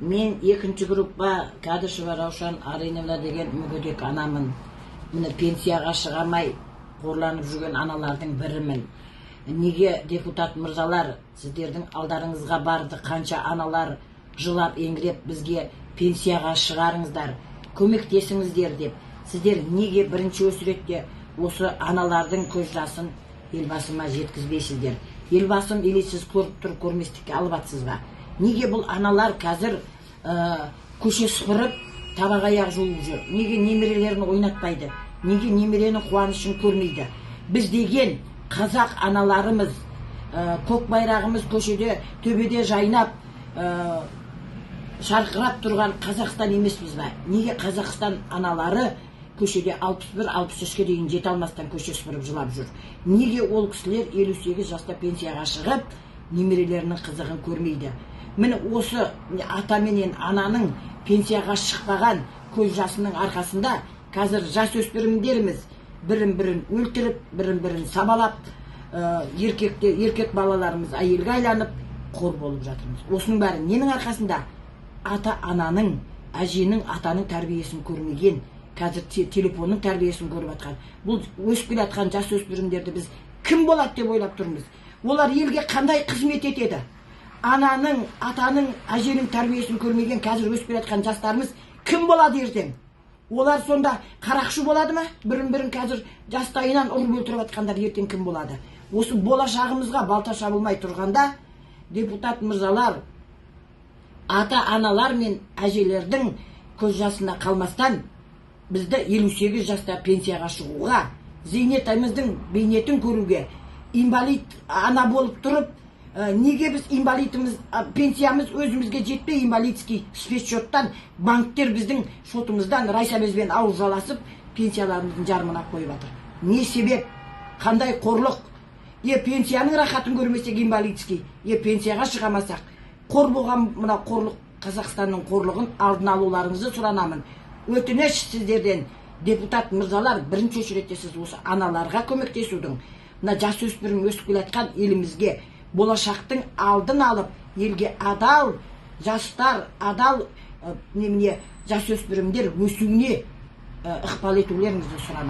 Мен екінші группа Кадышева Раушан Ариневна деген мүгедек анамын. Міне пенсияға шығамай қорланып жүрген аналардың бірімін. Неге депутат мырзалар, сіздердің алдарыңызға барды, қанша аналар жылап еңіреп бізге пенсияға шығарыңыздар, көмектесіңіздер деп. Сіздер неге бірінші өсіретте осы аналардың көз жасын елбасыма жеткізбейсіздер? Елбасым елесіз көріп тұр, көрместікке алып атсыз ба? Неге бұл аналар қазір көше сыпырып, табақ аяқ жуып жүр? Неге немерелерін ойнатпайды? Неге немеренің қуанышын көрмейді? Біз деген қазақ аналарымыз, көк байрағымыз көшеде, төбеде жайнап, шарқырап тұрған Қазақстан емеспіз ба? Неге Қазақстан аналары көшеде 61-63-ке дейін жете алмастан көше сыпырып жылап жүр? Неге ол кісілер 58 жаста пенсияға шығып, немерелерінің қызығын көрмейді? Міне осы ата менен ананың пенсияға шықпаған көз жасының арқасында қазір жасөспірімдеріміз бірін-бірін өлтіріп, бірін-бірін сабалап, еркек балаларымыз әйелге айланып қор болып жатырмыз. Осының бәрі ненің арқасында? Ата-ананың, әженің, атаның тәрбиесін көрмеген, қазір телефонның тәрбиесін көріп атқан. Бұл өсіп келе жатқан жасөспірімдерді біз кім болады деп ойлап тұрмыз? Олар елге қандай қызмет етеді? Ананың, атаның, әженің тәрбиесін көрмеген қазір өсіп келе жатқан жастарымыз кім болады ертең? Олар сонда қарақшы болады ма? Бірін-бірін қазір жастайынан ұрып өлтіріп жатқандар ертең кім болады? Осы болашағымызға балта шабылмай тұрғанда, депутат мырзалар, ата-аналар мен әжелердің көз жасына қалмастан, бізді 58 жаста пенсияға шығуға, зейнетаймыздың бейнетін көруге, инвалид ана болып тұрып, неге біз инвалидіміз, пенсиямыз өзімізге жетпей, инвалидский спецшоттан, банктер біздің шотымыздан райсабезбен ауыз жаласып, пенсияларымыздың жармына қойып жатыр? Не себеп? Қандай қорлық? Пенсияның рахатын көрмесек инвалидский, пенсияға шығамасақ, қор болған мына қорлық, Қазақстанның қорлығын алдын алуларыңызды сұранамын. Өтініш сіздерден, депутат мырзалар, бірінші очередте сіз осы аналарға көмектесудің, мына жасөспірім өсіп келе жатқан елімізге болашақтың алдын алып, елге адал жастар, адал жасөспірімдер өсуіне ықпал етулеріңізді сұранамын.